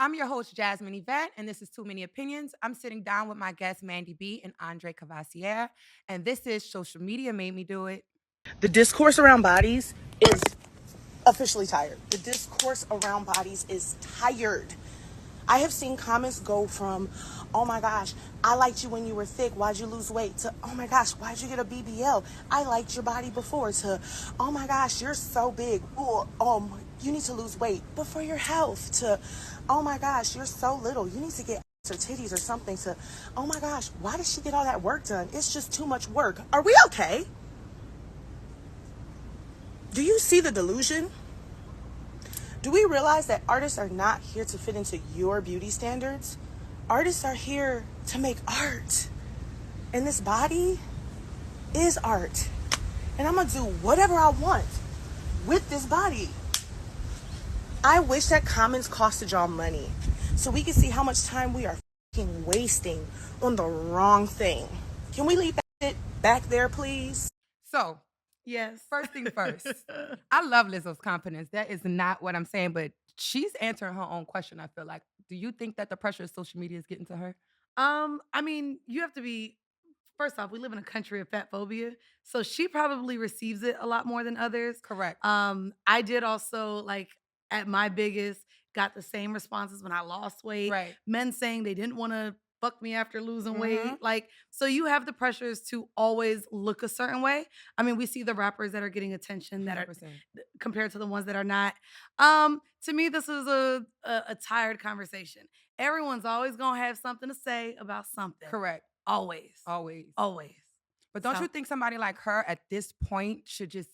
I'm your host, Jahze Yvette, and this is Too Many Opinions. I'm sitting down with my guests, MANDI B and CAVASIER, and this is Social Media Made Me Do It. The discourse around bodies is officially tired. The discourse around bodies is tired. I have seen comments go from, oh my gosh, I liked you when you were thick, why'd you lose weight, to, oh my gosh, why'd you get a BBL? I liked your body before, to, oh my gosh, you're so big. Ooh, you need to lose weight, but for your health, to, oh my gosh, you're so little. You need to get or titties or something, to, oh my gosh, why did she get all that work done? It's just too much work. Are we okay? Do you see the delusion? Do we realize that artists are not here to fit into your beauty standards? Artists are here to make art. And this body is art. And I'm gonna do whatever I want with this body. I wish that comments costed y'all money so we can see how much time we are fucking wasting on the wrong thing. Can we leave that shit back there, please? So, Yes. first thing first, I love Lizzo's confidence. That is not what I'm saying, but she's answering her own question, I feel like. Do you think that the pressure of social media is getting to her? I mean, you have to be first off, we live in a country of fat phobia. So she probably receives it a lot more than others. Correct. I did also like at my biggest, got the same responses when I lost weight. Right. Men saying they didn't want to fuck me after losing Mhm. weight. Like, so you have the pressures to always look a certain way. I mean, we see the rappers that are getting attention that are 100%. compared to the ones that are not. To me, this is a tired conversation. Everyone's always gonna have something to say about something. Correct. Always. Always. Always. But don't So- you think somebody like her at this point should just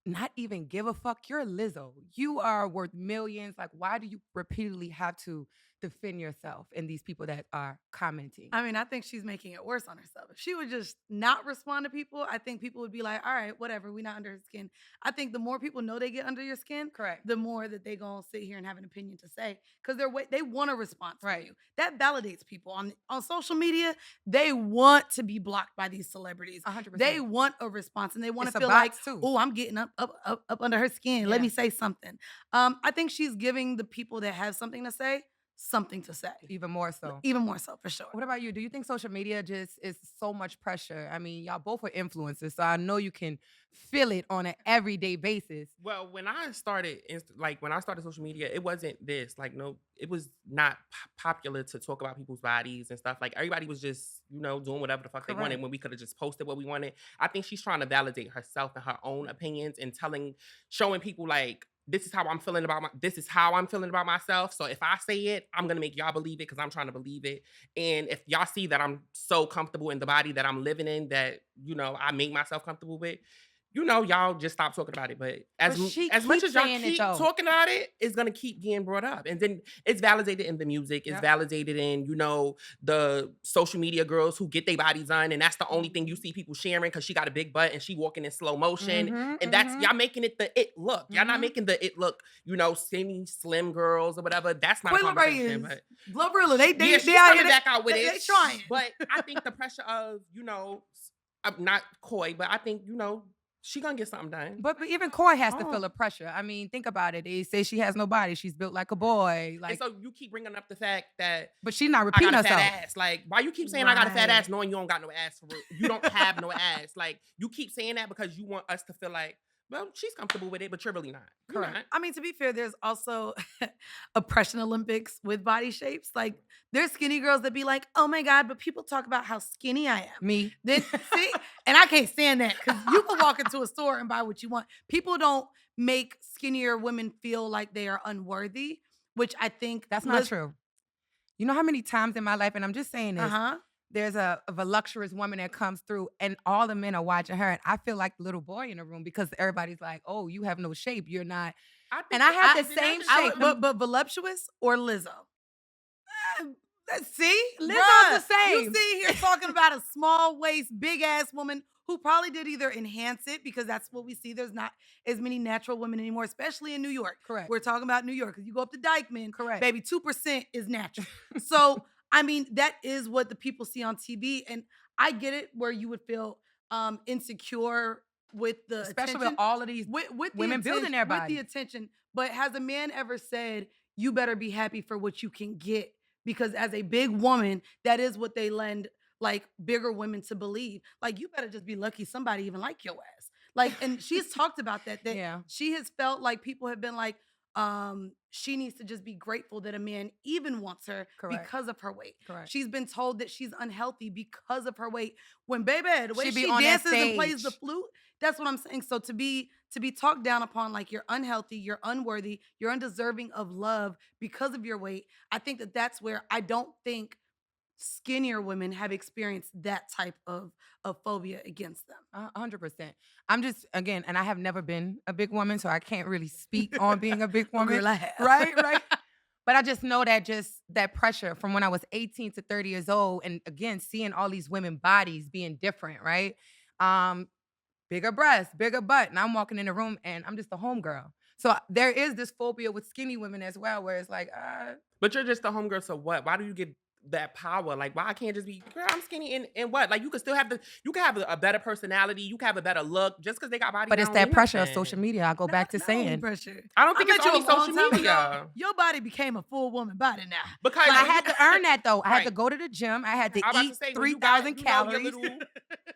not even give a fuck? You're Lizzo. You are worth millions. Like, why do you repeatedly have to defend yourself and these people that are commenting? I mean, I think she's making it worse on herself. If she would just not respond to people, I think people would be like, all right, whatever, we not under her skin. I think the more people know they get under your skin, Correct. the more that they gonna sit here and have an opinion to say. Because they want a response from Right. you. That validates people. On social media, they want to be blocked by these celebrities. 100%. They want a response and they want It's to a feel like, box, too. oh, I'm getting up under her skin. Let Yeah. me say something. I think she's giving the people that have something to say something to say. Even more so. Even more so, for sure. What about you? Do you think social media just is so much pressure? I mean, y'all both are influencers, so I know you can feel it on an everyday basis. Well, when I started, when I started social media, it wasn't this. Like, no, it was not popular to talk about people's bodies and stuff. Like, everybody was just, doing whatever the fuck they wanted Correct. when we could have just posted what we wanted. I think she's trying to validate herself and her own opinions and showing people like, this is how I'm feeling about myself. So if I say it, I'm gonna make y'all believe it because I'm trying to believe it. And if y'all see that I'm so comfortable in the body that I'm living in, that I make myself comfortable with, y'all just stop talking about it. But But she as much keeps as y'all saying it, keep though. talking about it, it's gonna keep getting brought up. And then it's validated in the music, it's Yep. validated in, the social media girls who get their bodies done, and that's the only thing you see people sharing because she got a big butt and she walking in slow motion. Mhm, And that's mhm. y'all making it the it look. Y'all not Mhm. making the it look, skinny, slim girls or whatever. That's not a Quilla Ray conversation. is But Glorilla. They yeah, she's out coming here, back out with it. They trying. But I think the pressure of, I'm not coy, but I think, she gonna get something done. But even Coy has to Oh. feel the pressure. I mean, think about it. They say she has no body. She's built like a boy. And Like, so you keep bringing up the fact that but she's not I repeating got a herself. fat ass. Like, why you keep saying I got a fat Right. ass knowing you don't got no ass for real? You don't have no ass. Like, you keep saying that because you want us to feel like, well, she's comfortable with it, but you're really not. You're Correct. not. I mean, to be fair, there's also oppression Olympics with body shapes. Like, there's skinny girls that be like, oh my God, but people talk about how skinny I am. Me. Then see, and I can't stand that because you can walk into a store and buy what you want. People don't make skinnier women feel like they are unworthy, which I think That's not true. You know how many times in my life, and I'm just saying this, Uh-huh. there's a voluptuous woman that comes through and all the men are watching her. And I feel like the little boy in the room because everybody's like, oh, you have no shape. You're not. And I have the same shape. But voluptuous or Lizzo? See, Lizzo's Bruh, the same. You see here talking about a small waist, big ass woman who probably did either enhance it because that's what we see. There's not as many natural women anymore, especially in New York. Correct. We're talking about New York because you go up to Dykeman, Correct. baby, 2% is natural. So I mean, that is what the people see on TV, and I get it where you would feel insecure with the Especially attention. with all of these with the women building their with the bodies. attention. But has a man ever said, you better be happy for what you can get, because as a big woman, that is what they lend like bigger women to believe. Like, you better just be lucky somebody even like your ass. Like, and she's talked about that Yeah. she has felt like people have been like, she needs to just be grateful that a man even wants her Correct. because of her weight. Correct. She's been told that she's unhealthy because of her weight. When baby, the way She be she on that dances and plays the stage. flute, that's what I'm saying. So to be talked down upon like you're unhealthy, you're unworthy, you're undeserving of love because of your weight, I think that that's where I don't think skinnier women have experienced that type of phobia against them. 100%. I'm just, again, and I have never been a big woman, so I can't really speak on being a big Oh, woman. girl, I have. Right. But I just know that that pressure from when I was 18 to 30 years old, and again, seeing all these women bodies being different, right? Bigger breasts, bigger butt, and I'm walking in the room and I'm just a homegirl. So there is this phobia with skinny women as well, where it's like, But you're just a homegirl, so what? Why do you get that power? Like, why can't just be, girl, I'm skinny and what? Like, you can still have a better personality, you can have a better look, just because they got body. but it's don't that mean pressure of nothing. social media. I go back to Not only saying, pressure. I don't think I it's met you only a long social time ago. media. Your body became a full woman body now. Because I had to earn that though. I had to Right. go to the gym. I had to I was about eat to say, when you 3,000 got, you know, your calories. little,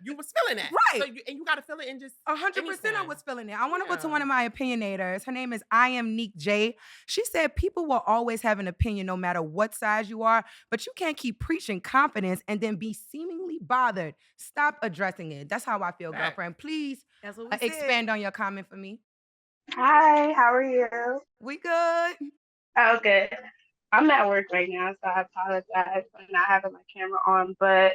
you was feeling that. Right. So and you got to feel it in just 100% I anything. was feeling it. I want to go to Yeah. one of my opinionators. Her name is I Am Neek J. She said people will always have an opinion no matter what size you are, but you can't keep preaching confidence and then be seemingly bothered. Stop addressing it. That's how I feel, Facts. girlfriend. Please That's what we said. expand on your comment for me. Hi, how are you? We good? Oh, good. I'm at work right now, so I apologize for not having my camera on. But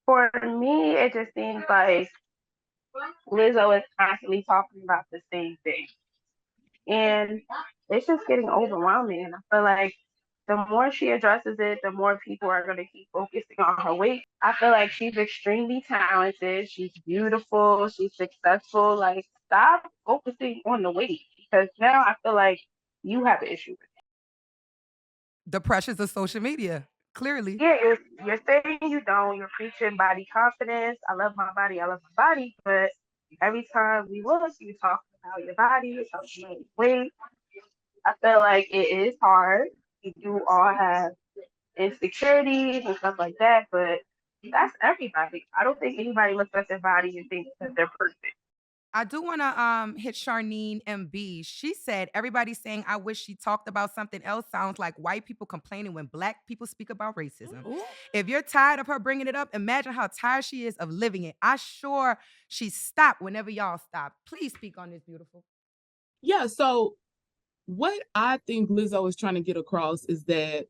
for me, it just seems like Lizzo is constantly talking about the same thing. And it's just getting overwhelming. And I feel like the more she addresses it, the more people are going to keep focusing on her weight. I feel like she's extremely talented. She's beautiful. She's successful. Like, stop focusing on the weight, because now I feel like you have an issue with it. The pressures of social media, clearly. Yeah, you're saying you don't. You're preaching body confidence. I love my body. I love my body. But every time we look, you talk about your body. You talk about your weight. I feel like it is hard. You do all have insecurities and stuff like that, but that's everybody. I don't think anybody looks at their body and thinks that they're perfect. I do want to hit Charnene MB. She said everybody's saying I wish she talked about something else sounds like white people complaining when black people speak about racism. Ooh. If you're tired of her bringing it up, imagine how tired she is of living it. I sure she stopped whenever y'all stop. Please speak on this, beautiful. Yeah, so what I think Lizzo is trying to get across is that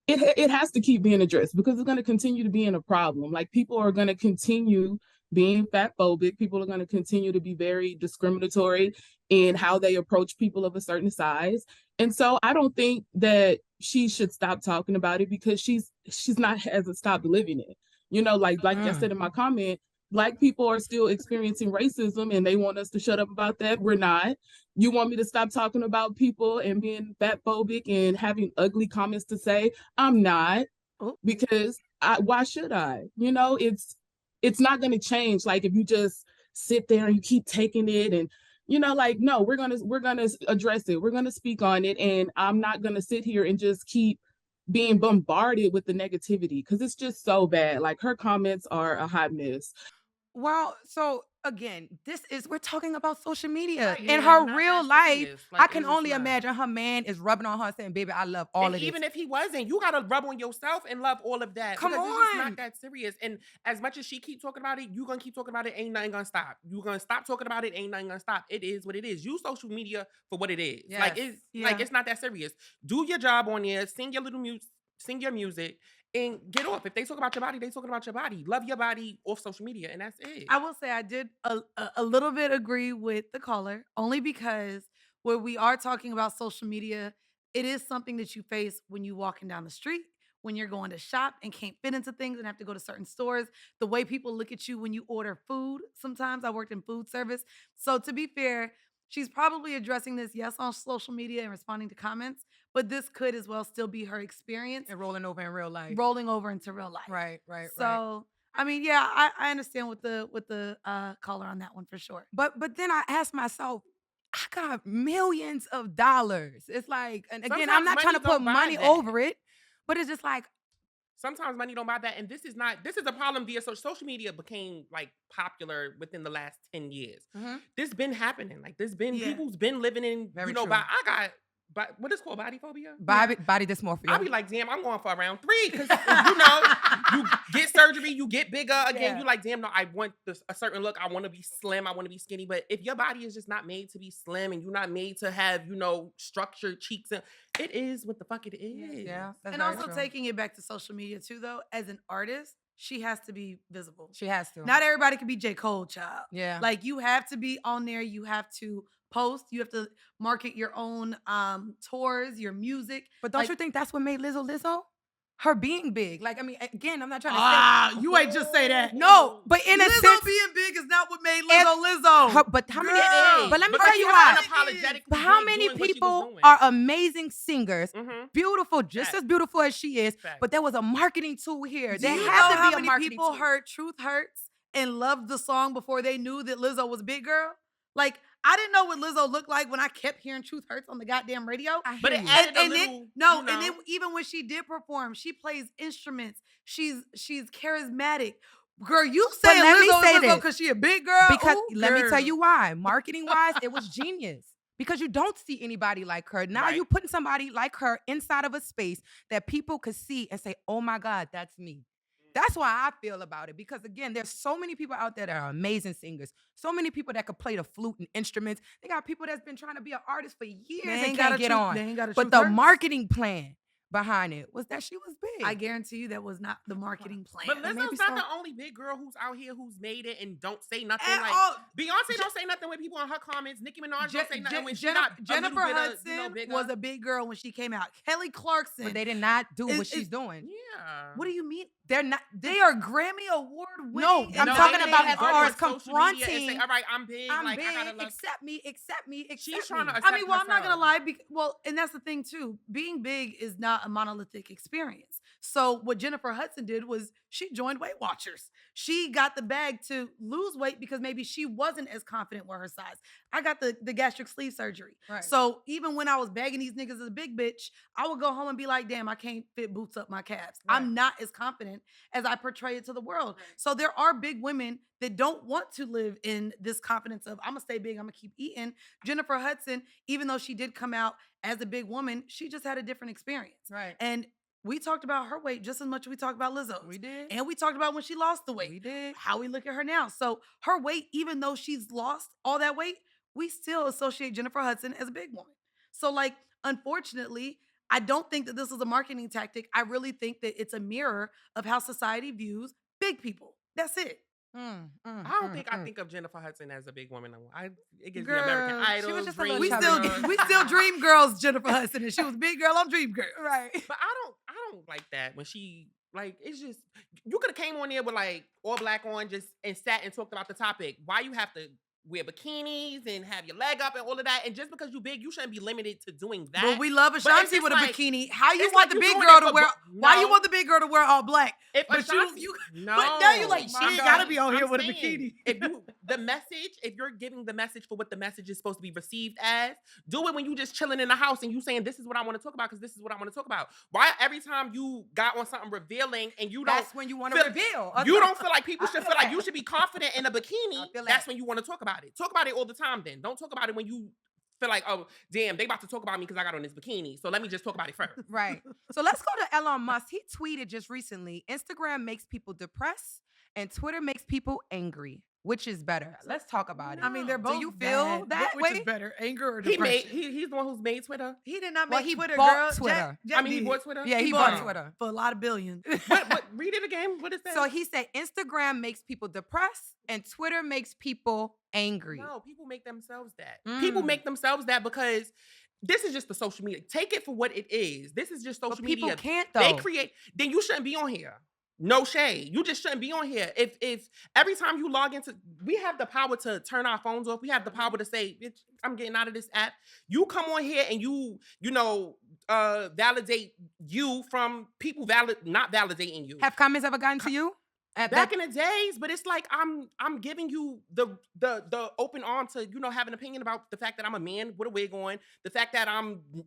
it has to keep being addressed, because it's going to continue to be a problem. Like, people are going to continue being fat phobic. People are going to continue to be very discriminatory in how they approach people of a certain size. And so I don't think that she should stop talking about it, because she's not hasn't stopped living it. You know, like I said in my comment, Black people are still experiencing racism and they want us to shut up about that. We're not. You want me to stop talking about people and being fat phobic and having ugly comments to say? I'm not, because why should I? You know, it's not going to change. Like, if you just sit there and you keep taking it, and you know, like, no, we're gonna address it. We're gonna speak on it, and I'm not gonna sit here and just keep being bombarded with the negativity, because it's just so bad. Like, her comments are a hot mess. Well, so again, we're talking about social media. Right, In yeah, her not real that life, serious. I Like, can it's just only not. imagine her man is rubbing on her saying, baby, I love all And of this. even if he wasn't, you gotta rub on yourself and love all of that. Come because it's just on. not that serious. And as much as she keep talking about it, you gonna keep talking about it. Ain't nothing gonna stop. You gonna stop talking about it. Ain't nothing gonna stop. It is what it is. Use social media for what it is. Like, Yes. it's not that serious. Do your job on there. Sing your little music. Sing your music. And get off. If they talk about your body, they talking about your body. Love your body off social media, and that's it. I will say I did a little bit agree with the caller, only because where we are talking about social media, it is something that you face when you walking down the street, when you're going to shop and can't fit into things and have to go to certain stores. The way people look at you when you order food. Sometimes I worked in food service. So to be fair, she's probably addressing this, yes, on social media and responding to comments, but this could as well still be her experience And rolling over in real life. rolling over into real life. Right. So I mean, yeah, I understand with the caller on that one for sure. But then I asked myself, I got millions of dollars. It's like, and again, I'm Sometimes not trying to money don't put buy money that. over it, but it's just like, Sometimes money don't buy that, and this is a problem via social media became like popular within the last 10 years. This been happening. Like this been people's been living in, Very you know, true. I got what is called body phobia? body dysmorphia. I'll be like, damn, I'm going for around 3 because you know, you get surgery, you get bigger again. You like, damn, no, I want a certain look. I want to be slim. I want to be skinny. But if your body is just not made to be slim and you're not made to have, you know, structured cheeks, and it is what the fuck it is. Yeah, that's And very also true. taking it back to social media too, though, as an artist, she has to be visible. She has to. Not everybody can be J. Cole, child. Yeah. Like you have to be on there. You have to post. You have to market your own tours, your music. But don't like, you think that's what made Lizzo? Her being big. Like, I mean, again, I'm not trying to say. you ain't just say that. No, but in a Lizzo sense. being big is not what made Lizzo. But how many? Girl, But let me because tell you she why. unapologetically But how good many doing what she was people doing. are amazing singers, Mhm. beautiful, just Facts. as beautiful as she is, Facts. but there was a marketing tool here. Do There you had know to how be a many marketing people tool. heard Truth Hurts and loved the song before they knew that Lizzo was big girl? Like, I didn't know what Lizzo looked like when I kept hearing Truth Hurts on the goddamn radio. But it you. added a And little, then no, you know, and then even when she did perform, she plays instruments. She's charismatic. Girl, you But saying let me Lizzo say is Lizzo this. because she a big girl? Because Ooh, let me tell girl. you why. Marketing wise, it was genius. Because you don't see anybody like her. Now Right. you putting somebody like her inside of a space that people could see and say, oh my God, that's me. That's why I feel about it. Because again, there's so many people out there that are amazing singers. So many people that could play the flute and instruments. They got people that's been trying to be an artist for years They and ain't can't got a get Truth- on. they ain't got a But Truth the Hurts. marketing plan behind it was that she was big. I guarantee you that was not the marketing plan. But maybe Lizzo's not so. the only big girl who's out here who's made it and don't say nothing. At Like all. Beyonce don't say nothing when people in her comments. Nicki Minaj don't say nothing when she's not Jennifer a little Hudson bit of, you know, bigger. was a big girl when she came out. Kelly Clarkson. But they did not do Is- what she's is- doing. Yeah. What do you mean? They're not. They are Grammy Award winning. No, I'm No, talking they about need as to go far on as social media and confronting. say, all right, I'm big. I'm like, big. I gotta love. Accept me. Accept me. Accept She's me. trying to I accept mean, well, I'm not gonna herself. lie. Well, and that's the thing too. Being big is not a monolithic experience. So what Jennifer Hudson did was she joined Weight Watchers. She got the bag to lose weight because maybe she wasn't as confident with her size. I got the gastric sleeve surgery. Right. So even when I was bagging these niggas as a big bitch, I would go home and be like, damn, I can't fit boots up my calves. Right. I'm not as confident as I portray it to the world. So there are big women that don't want to live in this confidence of I'm gonna stay big, I'm gonna keep eating. Jennifer Hudson, even though she did come out as a big woman, she just had a different experience. Right. And we talked about her weight just as much as we talked about Lizzo's. We did. And we talked about when she lost the weight. We did. How we look at her now. So her weight, even though she's lost all that weight, we still associate Jennifer Hudson as a big woman. So like, unfortunately, I don't think that this is a marketing tactic. I really think that it's a mirror of how society views big people. That's it. I don't think I think of Jennifer Hudson as a big woman. It gives me Girl, American she Idol. was just a Dream little We chubby. still we still dream girls, Jennifer Hudson, and she was big girl on Dream Girl. Right. But I don't like that when she like it's just you could have came on there with like all black on just and sat and talked about the topic. Why you have to wear bikinis and have your leg up and all of that? And just because you big, you shouldn't be limited to doing that. But we love it's Ashanti with a like- bikini. How you it's want like the you big doing girl it to for wear? bu- Why you no. want the big girl to wear all black? If But Ashanti, you no, but now you're like, my she ain't God. gotta be on here I'm with a saying, bikini. The message, if you're giving the message for what the message is supposed to be received as, do it when you just chilling in the house and you saying this is what I want to talk about because this is what I want to talk about. Why every time you got on something revealing and you don't That's when you want to feel- reveal. you don't feel like people I should feel feel like that. you should be confident in a bikini. I feel That's that. when you want to talk about it. Talk about it all the time then. Don't talk about it when you feel like, oh, damn, they about to talk about me because I got on this bikini. So let me just talk about it first. Right. So let's go to Elon Musk. He tweeted just recently, Instagram makes people depressed and Twitter makes people angry. Which is better? Let's talk about it. I mean, they're Do both you feel bad. that Which way? is better, anger or He's depression? the one who's made Twitter. He did not Well, make he Twitter, bought girl. Twitter. Jack He did. bought Twitter? Yeah, he bought bought it Twitter. for a lot of billions. What read it again. What is that? So he said Instagram makes people depressed and Twitter makes people angry. No, people make themselves that. Mm. People make themselves that because this is just the social media. Take it for what it is. This is just social But people media. can't though. They create. Then you shouldn't be on here. No shade. You just shouldn't be on here. If every time you log into, we have the power to turn our phones off. We have the power to say, "Bitch, I'm getting out of this app." You come on here and you validate you from people not validating you. Have comments ever gotten to you? back in the days, but it's like I'm giving you the open arm to, you know, have an opinion about the fact that I'm a man with a wig on, the fact that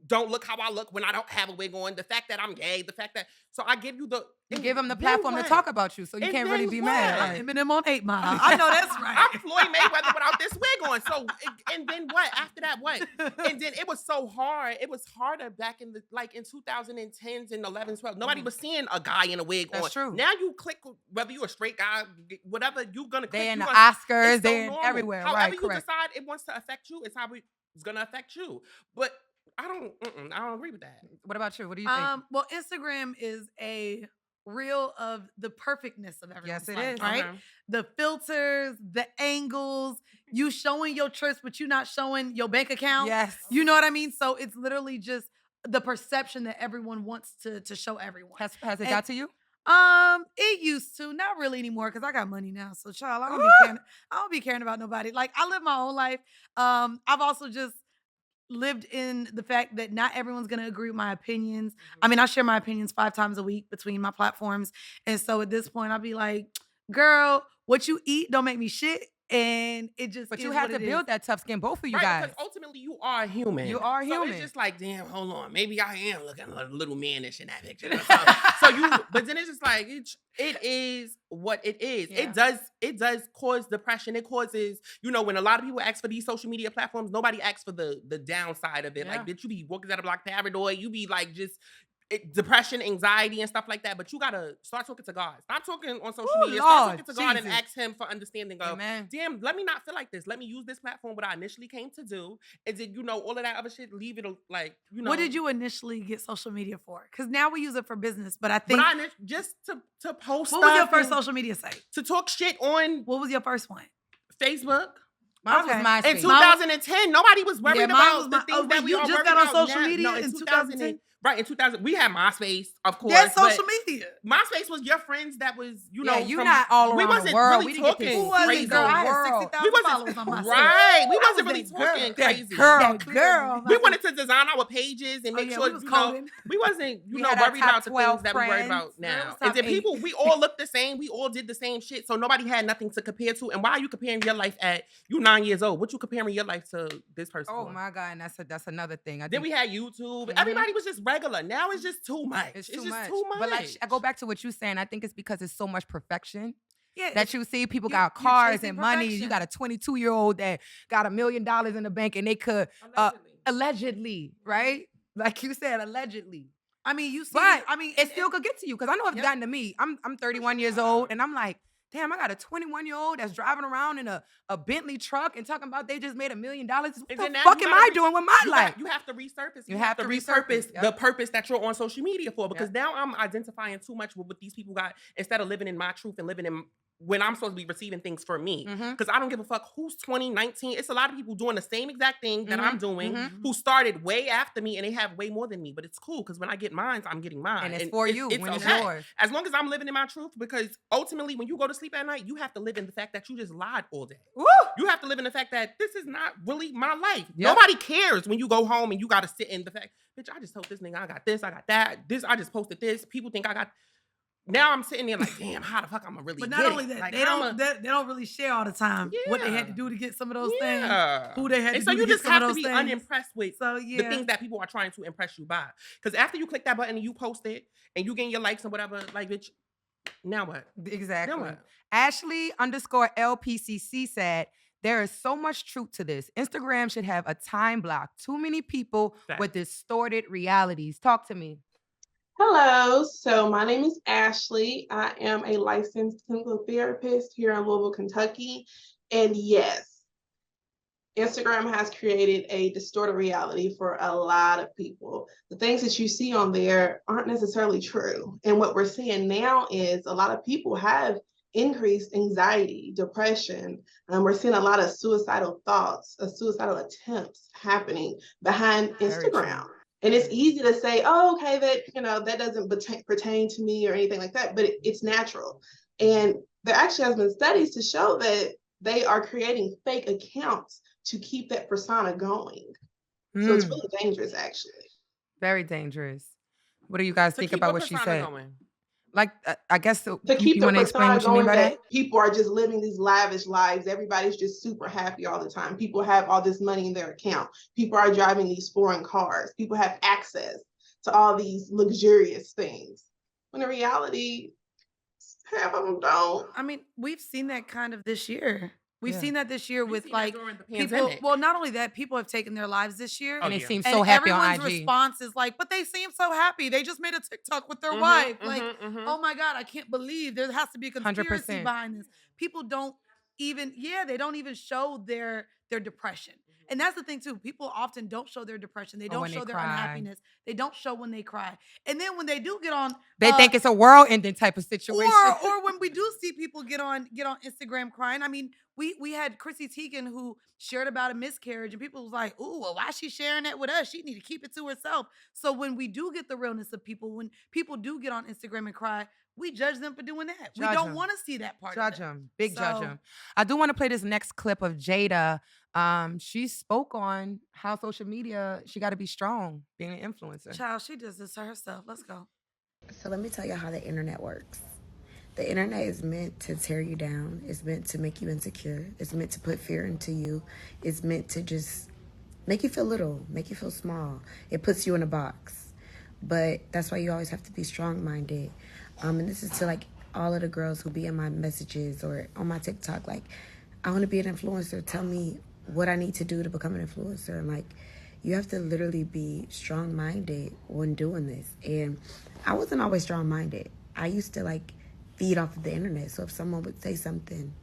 don't look how I look when I don't have a wig on, the fact that I'm gay, the fact that, so I give you you give them the platform to talk about you, so you can't really be mad. Right. Eminem on 8 Mile. I know that's right. I'm Floyd Mayweather without this wig on. So, and then what? After that, what? And then it was so hard. It was harder back in the, like in 2010s and 11s, 12. Nobody was seeing a guy in a wig on. That's true. Now you click, whether you're a straight guy, whatever, you're going to click. They in the Oscars, they in normal. everywhere. However right, you correct. decide it wants to affect you, it's how it's going to affect you. But I don't agree with that. What about you? What do you think? Well, Instagram is a reel of the perfectness of everyone's Yes, it life, is. right? The filters, the angles, you showing your trips, but you not showing your bank account. Yes. You know what I mean? So it's literally just the perception that everyone wants to show everyone. Has it got to you? It used to, not really anymore, because I got money now. So child, I don't be caring about nobody. Like, I live my own life. I've also just lived in the fact that not everyone's going to agree with my opinions. I mean, I share my opinions 5 times a week between my platforms. And so at this point, I'll be like, girl, what you eat don't make me shit. And it just But is you have what to it build is. that tough skin, both of you Right, guys. because ultimately you are human. You are So human. it's just like, damn, hold on, maybe I am looking a little mannish in that picture. But then it's just like it is what it is. Yeah. It does cause depression. It causes, you know, when a lot of people ask for these social media platforms, nobody asks for the downside of it. Yeah. Like, did you be walking out of block paranoid? You be like just depression, anxiety, and stuff like that. But you gotta start talking to God. Stop talking on social media. Start Lord, talking to God and Jesus. ask Him for understanding of, Amen. damn, let me not feel like this. Let me use this platform, what I initially came to do. And then, you know, all of that other shit, leave it like, you know. What did you initially get social media for? Because now we use it for business, but I think. Just to post What was your stuff first and social media site? to talk shit on What was your first one? Facebook. Mine was Okay. MySpace. In 2010, nobody was worried about the things that we you are just worried got on about social now. media No, in 2010? Right, in 2000, we had MySpace, of course. That's but social media. MySpace was your friends that was, you know, Yeah, you not all we around the wasn't world. really We didn't get to talking see Who was crazy. it, girl? I had world. 60,000 We wasn't followers on MySpace. right. We I wasn't was really that girl. talking That crazy. girl. That girl. We wanted to design our pages and make yeah, sure, we was you know, coding. we wasn't, you We know, had our worried top about the 12 things that we worried friends. about Girl, it now. was And top then 8. people, we all looked the same. We all did the same shit. So nobody had nothing to compare to. And why are you comparing your life at, you 9 years old? What you comparing your life to this person Oh for? my God, and that's another thing. Then we had YouTube. Mhm. Everybody was just regular. Now it's just too much. It's just too much. too much. But like, I go back to what you're saying. I think it's because it's so much perfection. Yeah, That you see people you're got cars chasing and money. You perfection. got a 22-year-old that got $1 million in the bank and they could allegedly, right? Like you said, allegedly. I mean, you see, But I mean, it still could get to you because I know it's Yep. gotten to me. I'm 31 years old and I'm like, damn, I got a 21-year-old that's driving around in a Bentley truck and talking about they just made $1 million. What And the then now fuck you am gotta I doing with my life? You have to resurface. You have to resurface, the yep. purpose that you're on social media for. Because Yep. now I'm identifying too much with what these people got instead of living in my truth and living in when I'm supposed to be receiving things for me. Mhm. Because I don't give a fuck who's 20, 19. It's a lot of people doing the same exact thing that I'm Mhm, doing mhm. who started way after me and they have way more than me. But it's cool because when I get mine, I'm getting mine. And it's for you when it's okay. yours. As long as I'm living in my truth, because ultimately when you go to sleep at night, you have to live in the fact that you just lied all day. Woo! You have to live in the fact that this is not really my life. Yep. Nobody cares when you go home and you got to sit in the fact, bitch, I just told this nigga I got this, I got that. This, I just posted this. People think I got. Now I'm sitting there like, damn, how the fuck I'm gonna really but get not it? only that, Like, they don't really share all the time what they had to Yeah. do to get some of those Yeah. things, who they had And to so do you to get just some have of to those be things. unimpressed with So the yeah, things that people are trying to impress you by. Because after you click that button and you post it and you gain your likes and whatever, like, bitch, now what? Exactly. Now what? Ashley_LPCC said, there is so much truth to this. Instagram should have a time block. Too many people with distorted realities. Talk to me. Hello, so my name is Ashley. I am a licensed clinical therapist here in Louisville, Kentucky. And yes, Instagram has created a distorted reality for a lot of people. The things that you see on there aren't necessarily true. And what we're seeing now is a lot of people have increased anxiety, depression. We're seeing a lot of suicidal thoughts, suicidal attempts happening behind Very true. Instagram. And it's easy to say, oh, okay, that doesn't pertain to me or anything like that, but it's natural. And there actually has been studies to show that they are creating fake accounts to keep that persona going. So it's really dangerous, actually. Very dangerous. What do you guys think about what she said? Like, I guess to you, keep you the want to explain facade what you mean going by that? that people are just living these lavish lives. Everybody's just super happy all the time. People have all this money in their account. People are driving these foreign cars. People have access to all these luxurious things. When in reality, half of them don't. I mean, we've seen that kind of this year. We've Yeah. seen that this year We with seen that like during the people. pandemic. Well, not only that, people have taken their lives this year. Oh, And it yeah. seems And so happy on everyone's IG. response is like, but they seem so happy. They just made a TikTok with their Mhm, wife. Like, mhm, mhm. oh my God, I can't believe there has to be a conspiracy 100%. behind this. People don't even, they don't even show their depression. And that's the thing too. People often don't show their depression. They Or don't when they show their cry. unhappiness. They don't show when they cry. And then when they do get on, They think it's a world ending type of situation. or when we do see people get on Instagram crying. I mean, we had Chrissy Teigen who shared about a miscarriage, and people was like, "Ooh, well, why is she sharing that with us? She need to keep it to herself." So when we do get the realness of people, when people do get on Instagram and cry, we judge them for doing that. We Judge don't 'em. want to see that part. Judge of them. him. Big judge So- him. I do want to play this next clip of Jada. She spoke on how social media, she got to be strong being an influencer. Child, she does this to herself. Let's go. So let me tell you how the internet works. The internet is meant to tear you down. It's meant to make you insecure. It's meant to put fear into you. It's meant to just make you feel little, make you feel small. It puts you in a box. But that's why you always have to be strong-minded. And this is to like all of the girls who be in my messages or on my TikTok. Like, I want to be an influencer. Tell me what I need to do to become an influencer. And like, you have to literally be strong-minded when doing this. And I wasn't always strong-minded. I used to like feed off of the internet. So if someone would say something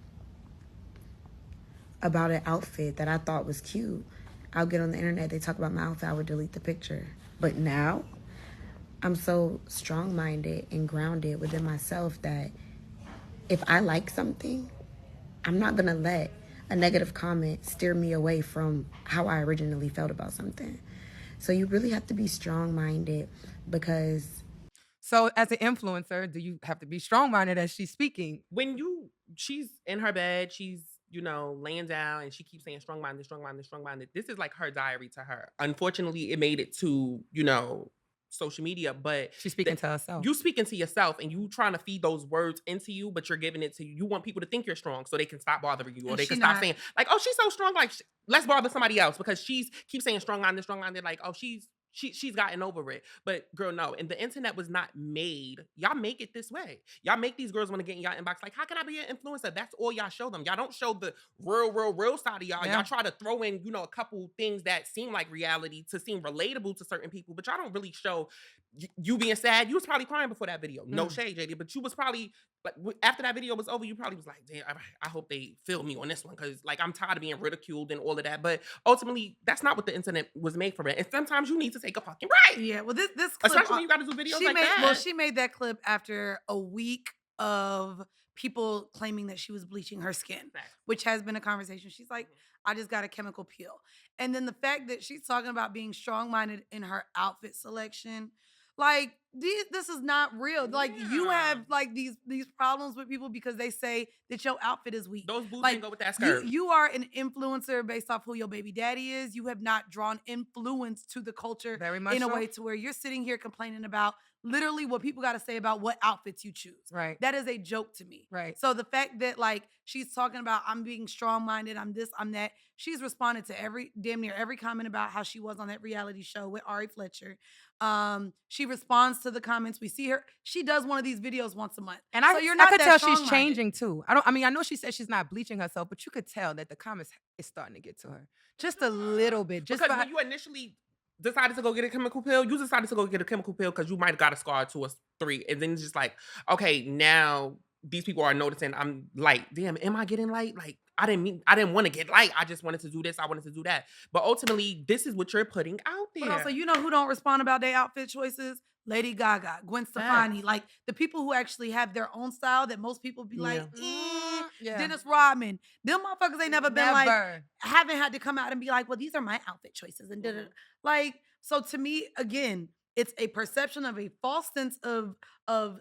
about an outfit that I thought was cute, I'll get on the internet, they talk about my outfit, I would delete the picture. But now, I'm so strong-minded and grounded within myself that if I like something, I'm not gonna let a negative comment steer me away from how I originally felt about something. So you really have to be strong-minded because So as an influencer, do you have to be strong-minded as she's speaking? When she's in her bed, she's laying down, and she keeps saying strong-minded, strong-minded, strong-minded. This is like her diary to her. Unfortunately, it made it to social media, but She's speaking to herself. you speaking to yourself, and you trying to feed those words into you, but you're giving it to you. You want people to think you're strong so they can stop bothering you, or And they she can stop not. saying like, "Oh, she's so strong." Like, let's bother somebody else because she's keeps saying strong-minded, strong-minded. Like, oh, she's gotten over it. But girl, no. And the internet was not made. Y'all make it this way. Y'all make these girls want to get in y'all inbox. Like, how can I be an influencer? That's all y'all show them. Y'all don't show the real side of y'all. Yeah. Y'all try to throw in, a couple things that seem like reality to seem relatable to certain people, but y'all don't really show you being sad. You was probably crying before that video. No shade, JD, but you was probably like after that video was over, you probably was like, damn, I hope they feel me on this one because like I'm tired of being ridiculed and all of that. But ultimately, that's not what the internet was made for. And sometimes you need to take a fucking break. Yeah, well, this clip, Especially when you got to do videos like that. Well, she made that clip after a week of people claiming that she was bleaching her skin, which has been a conversation. She's like, I just got a chemical peel. And then the fact that she's talking about being strong-minded in her outfit selection, like this is not real. Like you have like these problems with people because they say that your outfit is weak. Those boots like, didn't go with that skirt. You are an influencer based off who your baby daddy is. You have not drawn influence to the culture Very much in a so. way to where you're sitting here complaining about literally what people got to say about what outfits you choose. Right. That is a joke to me. Right. So the fact that like she's talking about I'm being strong-minded, I'm this, I'm that. She's responded to damn near every comment about how she was on that reality show with Ari Fletcher. She responds to the comments. We see her. She does one of these videos once a month. And so you're not I could that tell she's strong-minded. changing too. I know she said she's not bleaching herself, but you could tell that the comments is starting to get to her. Just a little bit. Just because when you initially decided to go get a chemical pill, you decided to go get a chemical pill because you might have got a scar 2 or 3. And then it's just like, okay, now these people are noticing I'm light. Damn, am I getting light? Like, I didn't want to get light. I just wanted to do this. I wanted to do that. But ultimately, this is what you're putting out there. But also, you know who don't respond about their outfit choices? Lady Gaga, Gwen Stefani, like the people who actually have their own style that most people be like, Yeah. Dennis Rodman. Them motherfuckers ain't never been like, Never. haven't had to come out and be like, well, these are my outfit choices. And Mm-hmm. like, so to me, again, It's a perception of a false sense of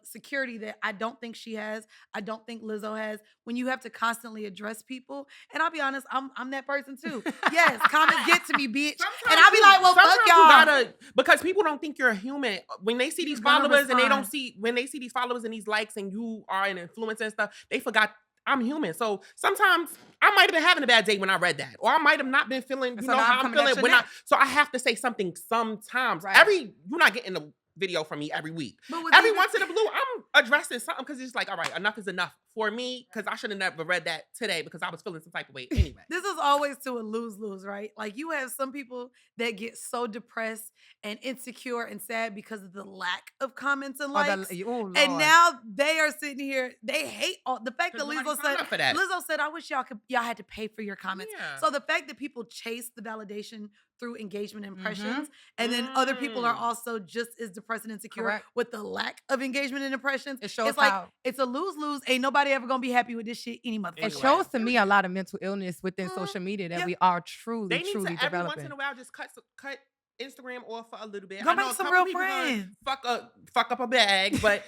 security that I don't think she has. I don't think Lizzo has. When you have to constantly address people, and I'll be honest, I'm that person too. Yes, comments get to me, bitch, and I'll be like, well, fuck sometimes y'all. you gotta, because people don't think you're a human. When they see these You're gonna followers and they don't respond. see, when they see these followers and these likes and you are an influencer and stuff, they forgot I'm human. So sometimes I might have been having a bad day when I read that, or I might have not been feeling, So know, now how I'm coming at feeling your when I, neck. so I have to say something sometimes. Right. You're not getting a video from me every week. But with Every even- once in a blue, I'm addressing something because it's like, all right, enough is enough for me, because I should have never read that today because I was feeling some type of way anyway. This is always to a lose-lose, right? Like you have some people that get so depressed and insecure and sad because of the lack of comments and likes. Lord. And now they are sitting here, they hate all the fact that 'Cause nobody Lizzo signed said, up for that. Lizzo said, I wish y'all had to pay for your comments. Yeah. So the fact that people chase the validation through engagement impressions, and then other people are also just as depressed and insecure Correct. with the lack of engagement and impressions. It shows it's like how- it's a lose-lose. Ain't nobody ever gonna be happy with this shit any motherfucker. It Anyway. shows to me a lot of mental illness within social media that Yeah. we are truly, They need truly to every developing. once in a while just cut Instagram off for a little bit. Go I know make a some couple real people gonna friends. fuck up a bag, but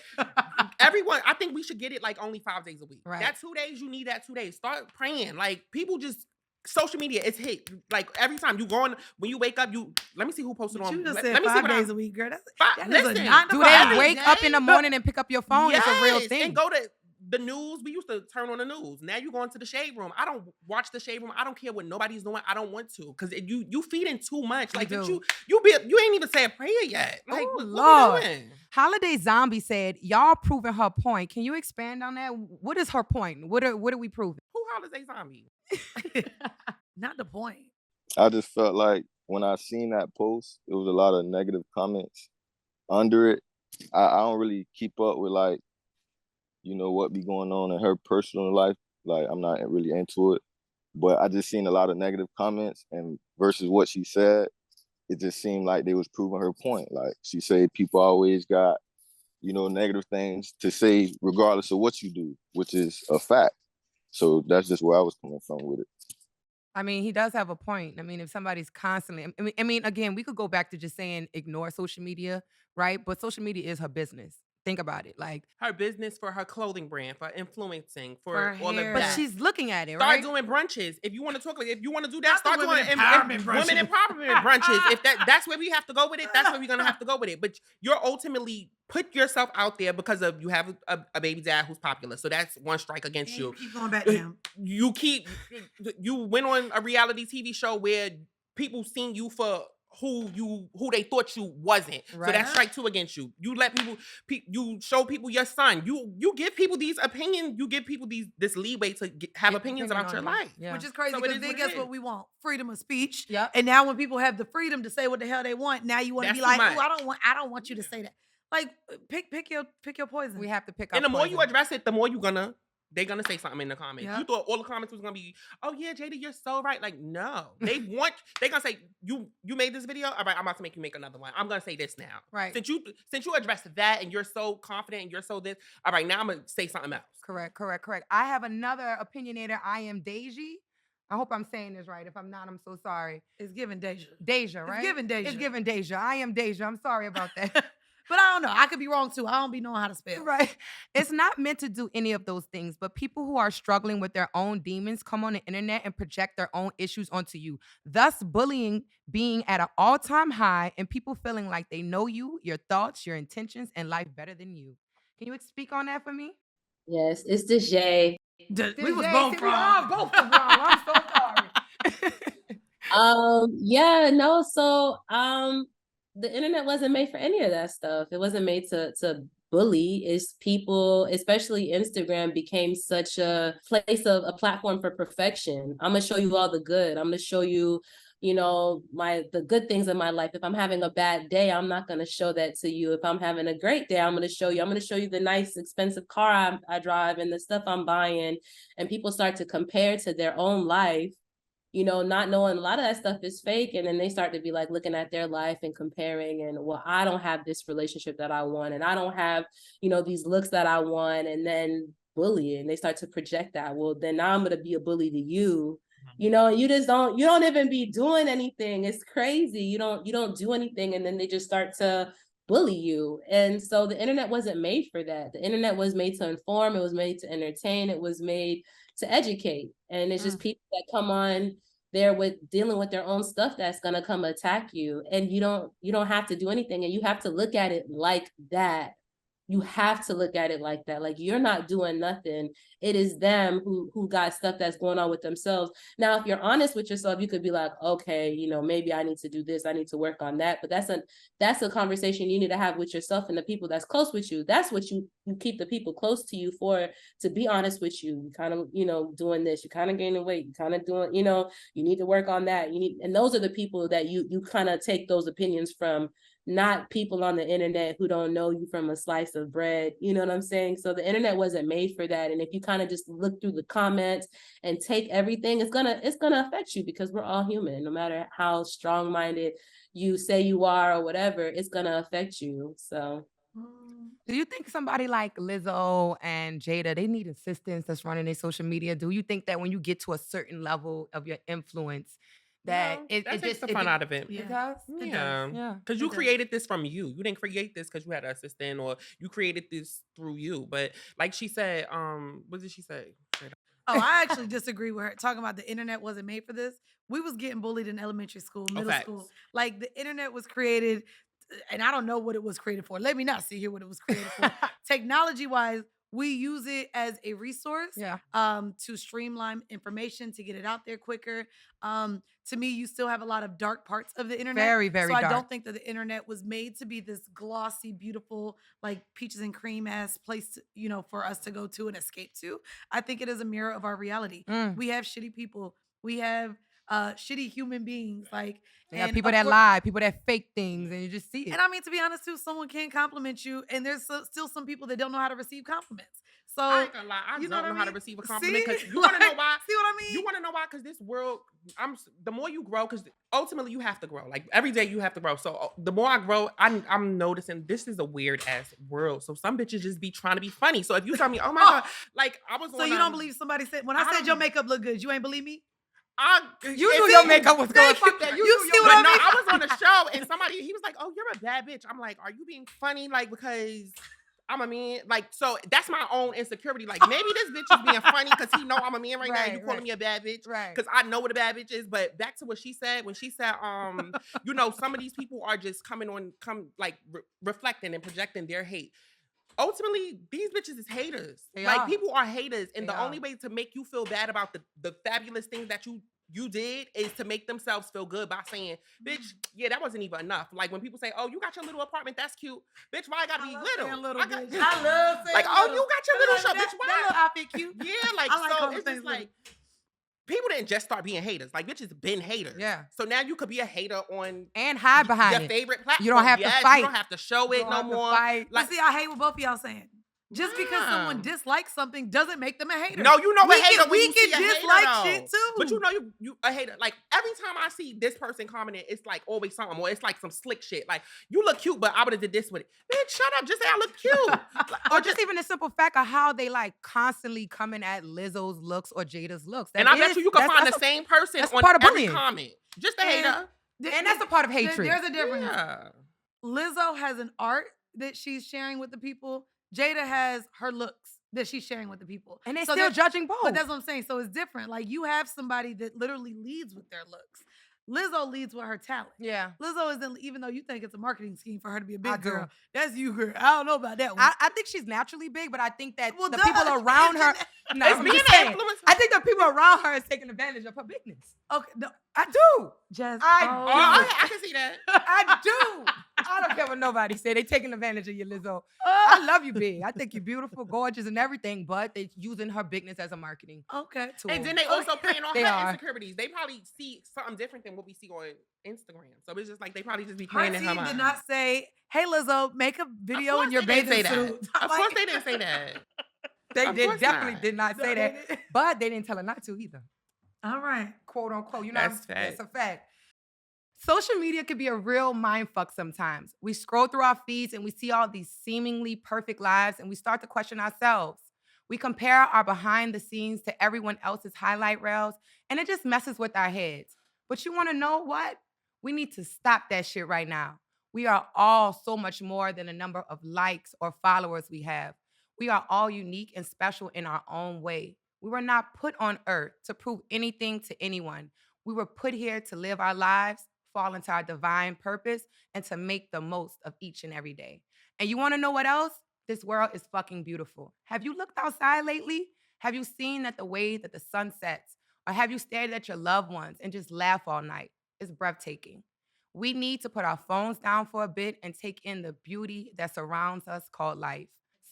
everyone, I think we should get it like only 5 days a week. Right. That 2 days, you need that 2 days. Start praying. Like people just social media, it's hit. Like every time you go on, when you wake up, let me see who posted But on. you just let said me see 5 what days a week, girl. That is a listen, 9 to Do 5. they wake up in the morning and pick up your phone? It's a real Yes, thing. and go to the news. We used to turn on the news. Now you go into the shade room. I don't watch the shade room. I don't care what nobody's doing. I don't want to, because you feeding too much. Like do. you ain't even say a prayer yet. Like Oh, what Lord. we doing? Holiday Zombie said, y'all proving her point. Can you expand on that? What is her point? What are we proving? Who holiday zombie? Not the point. I just felt like when I seen that post, it was a lot of negative comments under it. I don't really keep up with, like, you know, what be going on in her personal life. Like, I'm not really into it. But I just seen a lot of negative comments, and versus what she said, it just seemed like they was proving her point. Like, she said people always got, you know, negative things to say regardless of what you do, which is a fact. So that's just where I was coming from with it. I mean, he does have a point. I mean, if somebody's constantly, I mean, again, we could go back to just saying ignore social media, right? But social media is her business. Think about it. Like, Her business, for her clothing brand, for influencing, for For all hair. of but that. she's looking at it, Start right? doing brunches. If you want to talk, like, if you want to do Not that, the start doing women empowerment brunches. women empowerment brunches. If that's where we have to go with it, that's where we're gonna have to go with it. But you're ultimately put yourself out there because of you have a baby dad who's popular. So that's one strike against And you. keep going back to him. You went on a reality TV show where people seen you for who they thought you wasn't. Right. So that's strike 2 against you. You let people you show people your son. You give people these opinions. You give people this leeway to have opinions about your life. Yeah. Which is crazy So it because is then what it guess is. what we want? Freedom of speech. Yep. And now when people have the freedom to say what the hell they want, now you want to That's be too like, much. oh, I don't want you to say that. Like pick your poison. We have to pick up. And the more you poison. address it, the more they're gonna say something in the comments. Yeah. You thought all the comments was gonna be, oh yeah, Jada, you're so right. Like, no. They're gonna say, you made this video? All right, I'm about to make you make another one. I'm gonna say this now. Right. Since you addressed that and you're so confident and you're so this, all right, now I'm gonna say something else. Correct. I have another opinionator. I am Deji. I hope I'm saying this right. If I'm not, I'm so sorry. It's giving Deja. Deja, right? giving Deja. It's giving Deja. I am Deja. I'm sorry about that. But I don't know. I could be wrong too. I don't be knowing how to spell. Right. It's not meant to do any of those things, but people who are struggling with their own demons come on the internet and project their own issues onto you, thus bullying being at an all-time high and people feeling like they know you, your thoughts, your intentions, and life better than you. Can you speak on that for me? Yes, it's the Jay. We was Jay, both see, we wrong. are both was wrong. I'm so sorry. Yeah, no, so the internet wasn't made for any of that stuff. It wasn't made to bully. It's people, especially Instagram, became such a place of a platform for perfection. I'm gonna show you all the good. I'm gonna show you, you know, the good things in my life. If I'm having a bad day, I'm not gonna show that to you. If I'm having a great day, I'm gonna show you the nice, expensive car I drive and the stuff I'm buying. And people start to compare to their own life, you know, not knowing a lot of that stuff is fake. And then they start to be like looking at their life and comparing, and well, I don't have this relationship that I want, and I don't have, you know, these looks that I want, and then bullying. They start to project that. Well, then now I'm gonna be a bully to you. You know, you don't even be doing anything. It's crazy. You don't do anything. And then they just start to bully you. And so the internet wasn't made for that. The internet was made to inform, it was made to entertain, it was made to educate. And it's just people that come on there with dealing with their own stuff that's gonna come attack you. And you don't have to do anything, and you have to look at it like that. You have to look at it like that. Like, you're not doing nothing. It is them who got stuff that's going on with themselves. Now, if you're honest with yourself, you could be like, okay, maybe I need to do this. I need to work on that. But that's a conversation you need to have with yourself and the people that's close with you. That's what you keep the people close to you for, to be honest with you. You kind of, doing this, you kind of gaining weight, you kind of doing, you need to work on that. And those are the people that you kind of take those opinions from, not people on the internet who don't know you from a slice of bread. You know what I'm saying? So the internet wasn't made for that. And if you kind of just look through the comments and take everything, it's gonna affect you, because we're all human. No matter how strong-minded you say you are or whatever, it's gonna affect you. So do you think somebody like Lizzo and Jada, they need assistance that's running their social media? Do you think that when you get to a certain level of your influence, that it takes just the fun out of it. It does? Yeah. Because you created this from you. You didn't create this because you had an assistant, or you created this through you. But like she said, what did she say? Oh, I actually disagree with her. Talking about the internet wasn't made for this. We was getting bullied in elementary school, middle school. Like, the internet was created, and I don't know what it was created for. Let me not see here what it was created for. Technology-wise, we use it as a resource to streamline information, to get it out there quicker. To me, you still have a lot of dark parts of the internet. Very, very dark. So I don't think that the internet was made to be this glossy, beautiful, like peaches and cream ass place, for us to go to and escape to. I think it is a mirror of our reality. We have shitty people. We have shitty human beings. Like, and people that lie, people that fake things, and you just see it. And I mean, to be honest too, someone can compliment you, and there's still some people that don't know how to receive compliments. So I ain't gonna lie, I don't know how to receive a compliment. Because you like, want to know why? See what I mean? You want to know why? Because this world, the more you grow, because ultimately you have to grow. Like, every day you have to grow. So the more I grow, I'm noticing this is a weird ass world. So some bitches just be trying to be funny. So if you tell me, oh my god, like I was, so you don't believe somebody said when I said your makeup look good, you ain't believe me? You knew your makeup was going. Fuck that. You see what I mean? No, I was on a show and he was like, "Oh, you're a bad bitch." I'm like, "Are you being funny? Like, because I'm a man?" Like, so that's my own insecurity. Like, maybe this bitch is being funny because he know I'm a man right now. You calling me a bad bitch, right? Because I know what a bad bitch is. But back to what she said when she said, some of these people are just reflecting and projecting their hate. Ultimately, these bitches is haters. People are haters, and the only way to make you feel bad about the fabulous things that you did is to make themselves feel good by saying, bitch, yeah, that wasn't even enough. Like, when people say, oh, you got your little apartment, that's cute. Bitch, why I gotta be little? I love saying oh, you got your little show, bitch, why? That little outfit cute. Yeah, like, so it's just like, people didn't just start being haters. Like, bitches been haters. Yeah. So now you could be a hater on and hide behind your favorite platform. You don't have to fight. You don't have to show it no more. Like, see, I hate what both of y'all saying. Just because someone dislikes something doesn't make them a hater. No, you know a hater. We can dislike shit too. But you a hater. Like, every time I see this person commenting, it's like always something, or it's like some slick shit. Like, you look cute, but I would have did this with it. Bitch, shut up. Just say I look cute. Or just even the simple fact of how they like constantly coming at Lizzo's looks or Jada's looks. And I bet you can find the same person on every comment. Just a hater. And that's a part of hatred. There's a difference. Yeah. Lizzo has an art that she's sharing with the people. Jada has her looks that she's sharing with the people. And they're still judging both. But that's what I'm saying. So it's different. Like, you have somebody that literally leads with their looks. Lizzo leads with her talent. Yeah. Lizzo isn't, even though you think it's a marketing scheme for her to be a big girl. That's you, girl. I don't know about that one. I think she's naturally big, but I think that the people around her. No, it's being an influence. I think the people around her is taking advantage of her bigness. Okay, no, I do. Jahze. I can see that. I do. I don't care what nobody say. They taking advantage of you, Lizzo. I love you, big. I think you're beautiful, gorgeous, and everything, but they're using her bigness as a marketing tool. And then they also playing on her insecurities. They probably see something different than what we see on Instagram. So it's just like they probably just be playing in her mind. Did not say, hey, Lizzo, make a video in your bathing suit. Of course they didn't say that. They definitely did not say that. But they didn't tell her not to either. All right. Quote unquote. You know, that's a fact. Social media can be a real mind fuck sometimes. We scroll through our feeds and we see all these seemingly perfect lives and we start to question ourselves. We compare our behind the scenes to everyone else's highlight reels and it just messes with our heads. But you want to know what? We need to stop that shit right now. We are all so much more than a number of likes or followers we have. We are all unique and special in our own way. We were not put on earth to prove anything to anyone. We were put here to live our lives, fall into our divine purpose, and to make the most of each and every day. And you want to know what else? This world is fucking beautiful. Have you looked outside lately? Have you seen that the way that the sun sets? Or have you stared at your loved ones and just laugh all night? It's breathtaking. We need to put our phones down for a bit and take in the beauty that surrounds us called life.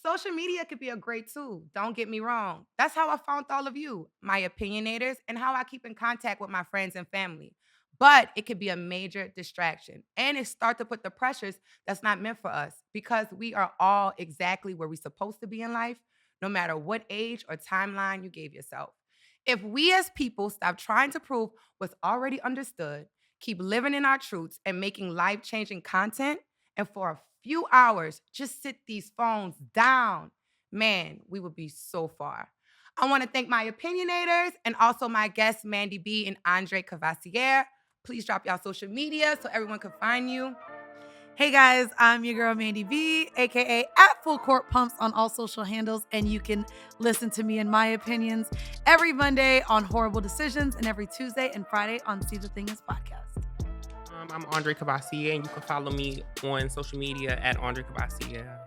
Social media could be a great tool. Don't get me wrong. That's how I found all of you, my opinionators, and how I keep in contact with my friends and family. But it could be a major distraction and it start to put the pressures that's not meant for us because we are all exactly where we're supposed to be in life, no matter what age or timeline you gave yourself. If we as people stop trying to prove what's already understood, keep living in our truths and making life changing content, and for a few hours, just sit these phones down, man, we would be so far. I want to thank my opinionators and also my guests, Mandy B and Andre CAVASIER. Please drop y'all social media so everyone can find you. Hey guys, I'm your girl Mandy B, aka at Full Court Pumps on all social handles, and you can listen to me and my opinions every Monday on Horrible Decisions and every Tuesday and Friday on See the Thing Is podcast. I'm Andre CAVASIER, and you can follow me on social media at Andre CAVASIER.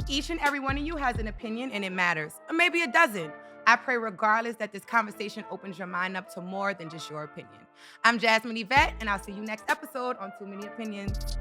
Each and every one of you has an opinion and it matters, or maybe it doesn't. I pray regardless that this conversation opens your mind up to more than just your opinion. I'm Jahze Yvette, and I'll see you next episode on Too Many Opinions.